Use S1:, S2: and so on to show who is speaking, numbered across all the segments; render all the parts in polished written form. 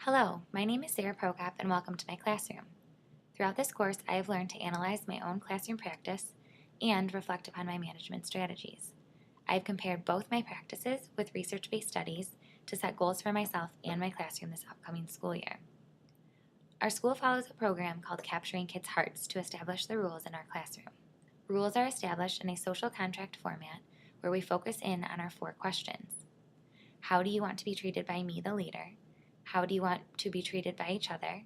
S1: Hello, my name is Sarah Prokop and welcome to my classroom. Throughout this course, I have learned to analyze my own classroom practice and reflect upon my management strategies. I have compared both my practices with research-based studies to set goals for myself and my classroom this upcoming school year. Our school follows a program called Capturing Kids' Hearts to establish the rules in our classroom. Rules are established in a social contract format where we focus in on our 4 questions. How do you want to be treated by me, the leader? How do you want to be treated by each other?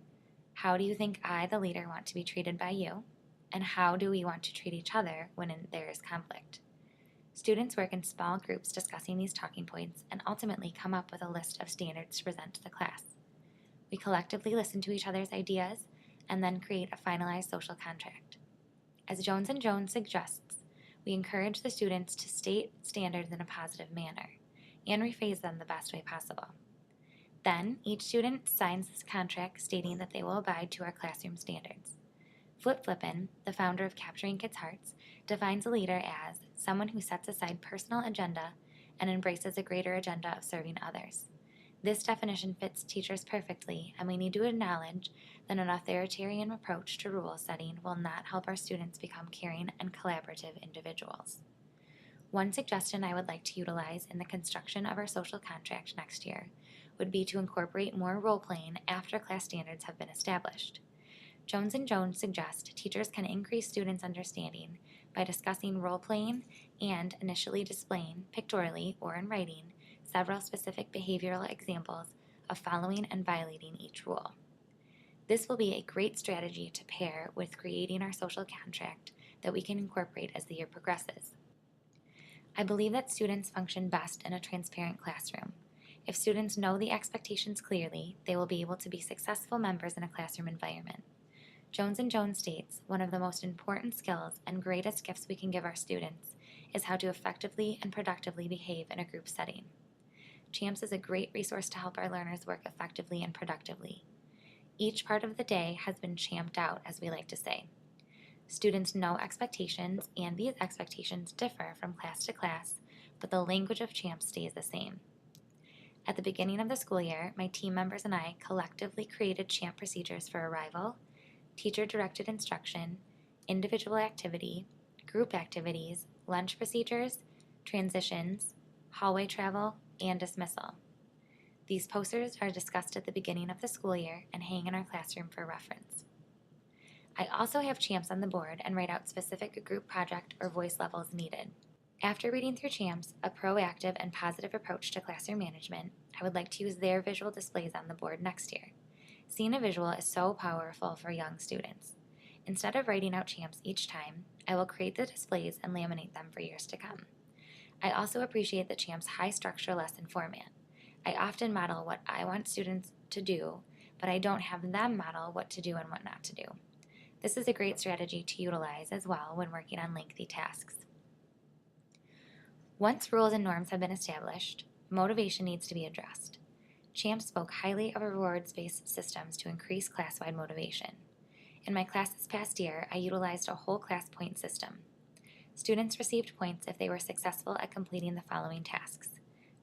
S1: How do you think I, the leader, want to be treated by you? And how do we want to treat each other when there is conflict? Students work in small groups discussing these talking points and ultimately come up with a list of standards to present to the class. We collectively listen to each other's ideas and then create a finalized social contract. As Jones & Jones suggests, we encourage the students to state standards in a positive manner and rephrase them the best way possible. Then, each student signs this contract stating that they will abide to our classroom standards. Flip Flippin, the founder of Capturing Kids' Hearts, defines a leader as someone who sets aside personal agenda and embraces a greater agenda of serving others. This definition fits teachers perfectly, and we need to acknowledge that an authoritarian approach to rule setting will not help our students become caring and collaborative individuals. One suggestion I would like to utilize in the construction of our social contract next year would be to incorporate more role-playing after class standards have been established. Jones & Jones suggests teachers can increase students' understanding by discussing role-playing and initially displaying, pictorially or in writing, several specific behavioral examples of following and violating each rule. This will be a great strategy to pair with creating our social contract that we can incorporate as the year progresses. I believe that students function best in a transparent classroom. If students know the expectations clearly, they will be able to be successful members in a classroom environment. Jones & Jones states, one of the most important skills and greatest gifts we can give our students is how to effectively and productively behave in a group setting. CHAMPS is a great resource to help our learners work effectively and productively. Each part of the day has been champed out, as we like to say. Students know expectations, and these expectations differ from class to class, but the language of CHAMPS stays the same. At the beginning of the school year, my team members and I collectively created CHAMP procedures for arrival, teacher-directed instruction, individual activity, group activities, lunch procedures, transitions, hallway travel, and dismissal. These posters are discussed at the beginning of the school year and hang in our classroom for reference. I also have CHAMPS on the board and write out specific group project or voice levels needed. After reading through CHAMPS, a proactive and positive approach to classroom management, I would like to use their visual displays on the board next year. Seeing a visual is so powerful for young students. Instead of writing out CHAMPS each time, I will create the displays and laminate them for years to come. I also appreciate the CHAMPS high structure lesson format. I often model what I want students to do, but I don't have them model what to do and what not to do. This is a great strategy to utilize as well when working on lengthy tasks. Once rules and norms have been established, motivation needs to be addressed. CHAMPS spoke highly of rewards-based systems to increase class-wide motivation. In my class this past year, I utilized a whole class point system. Students received points if they were successful at completing the following tasks: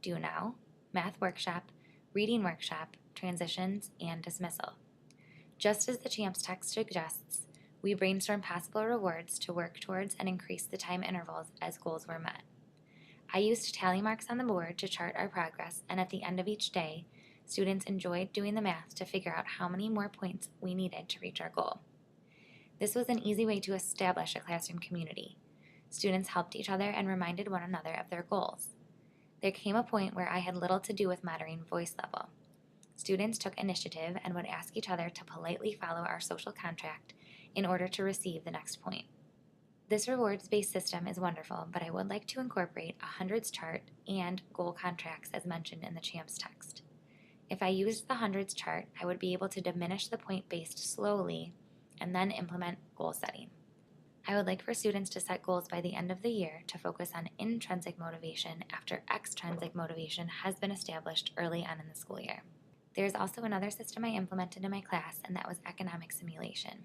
S1: Do Now, Math Workshop, Reading Workshop, Transitions, and Dismissal. Just as the CHAMPS text suggests, we brainstormed possible rewards to work towards and increase the time intervals as goals were met. I used tally marks on the board to chart our progress, and at the end of each day, students enjoyed doing the math to figure out how many more points we needed to reach our goal. This was an easy way to establish a classroom community. Students helped each other and reminded one another of their goals. There came a point where I had little to do with monitoring voice level. Students took initiative and would ask each other to politely follow our social contract in order to receive the next point. This rewards-based system is wonderful, but I would like to incorporate a hundreds chart and goal contracts as mentioned in the CHAMPS text. If I used the hundreds chart, I would be able to diminish the point-based slowly and then implement goal setting. I would like for students to set goals by the end of the year to focus on intrinsic motivation after extrinsic motivation has been established early on in the school year. There is also another system I implemented in my class, and that was economic simulation.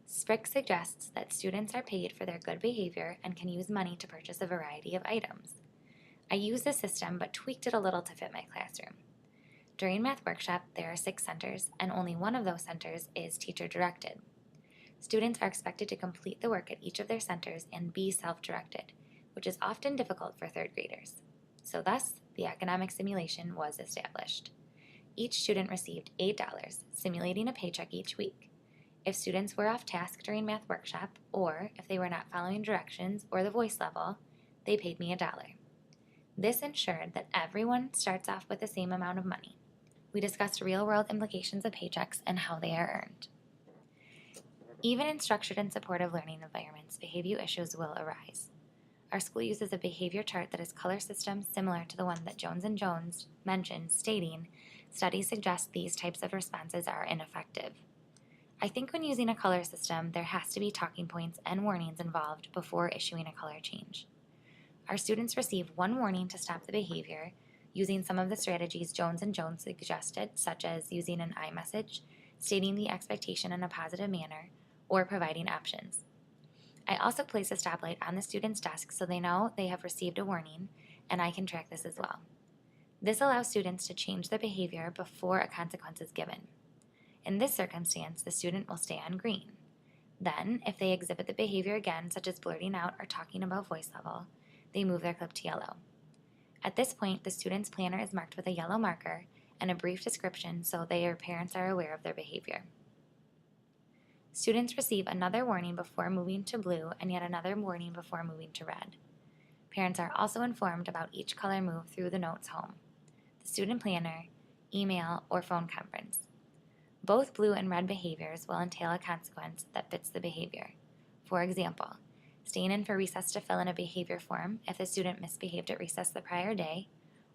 S1: SPRIC suggests that students are paid for their good behavior and can use money to purchase a variety of items. I used this system but tweaked it a little to fit my classroom. During Math Workshop, there are 6 centers, and only one of those centers is teacher-directed. Students are expected to complete the work at each of their centers and be self-directed, which is often difficult for 3rd graders. So thus, the economic simulation was established. Each student received $8, simulating a paycheck each week. If students were off task during Math Workshop, or if they were not following directions or the voice level, they paid me $1. This ensured that everyone starts off with the same amount of money. We discussed real-world implications of paychecks and how they are earned. Even in structured and supportive learning environments, behavior issues will arise. Our school uses a behavior chart that is color system similar to the one that Jones and Jones mentioned, stating, studies suggest these types of responses are ineffective. I think when using a color system, there has to be talking points and warnings involved before issuing a color change. Our students receive 1 warning to stop the behavior, using some of the strategies Jones and Jones suggested, such as using an iMessage, stating the expectation in a positive manner, or providing options. I also place a stoplight on the student's desk so they know they have received a warning, and I can track this as well. This allows students to change their behavior before a consequence is given. In this circumstance, the student will stay on green. Then, if they exhibit the behavior again, such as blurting out or talking above voice level, they move their clip to yellow. At this point, the student's planner is marked with a yellow marker and a brief description so their parents are aware of their behavior. Students receive another warning before moving to blue and yet another warning before moving to red. Parents are also informed about each color move through the notes home, the student planner, email, or phone conference. Both blue and red behaviors will entail a consequence that fits the behavior. For example, staying in for recess to fill in a behavior form if the student misbehaved at recess the prior day,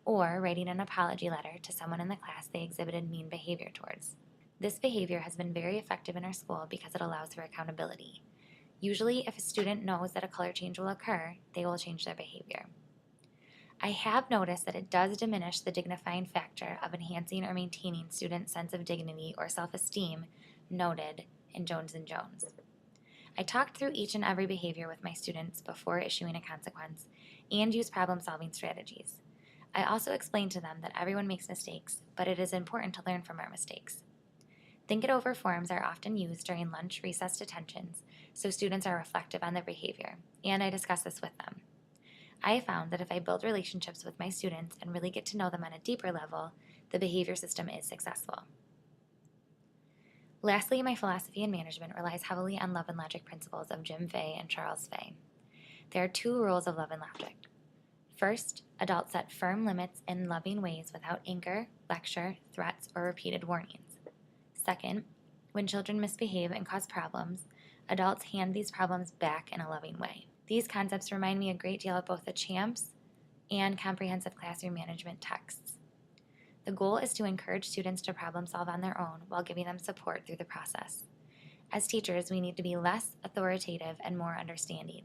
S1: or writing an apology letter to someone in the class they exhibited mean behavior towards. This behavior has been very effective in our school because it allows for accountability. Usually, if a student knows that a color change will occur, they will change their behavior. I have noticed that it does diminish the dignifying factor of enhancing or maintaining students' sense of dignity or self-esteem noted in Jones and Jones. I talked through each and every behavior with my students before issuing a consequence and used problem-solving strategies. I also explained to them that everyone makes mistakes, but it is important to learn from our mistakes. Think it over forms are often used during lunch, recess detentions, so students are reflective on their behavior, and I discuss this with them. I have found that if I build relationships with my students and really get to know them on a deeper level, the behavior system is successful. Lastly, my philosophy in management relies heavily on love and logic principles of Jim Fay and Charles Fay. There are 2 rules of love and logic. First, adults set firm limits in loving ways without anger, lecture, threats, or repeated warnings. Second, when children misbehave and cause problems, adults hand these problems back in a loving way. These concepts remind me a great deal of both the CHAMPS and comprehensive classroom management texts. The goal is to encourage students to problem solve on their own while giving them support through the process. As teachers, we need to be less authoritative and more understanding.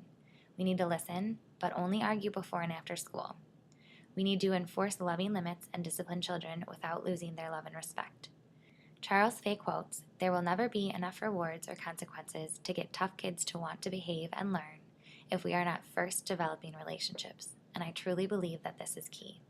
S1: We need to listen, but only argue before and after school. We need to enforce loving limits and discipline children without losing their love and respect. Charles Fay quotes, "There will never be enough rewards or consequences to get tough kids to want to behave and learn if we are not first developing relationships," and I truly believe that this is key.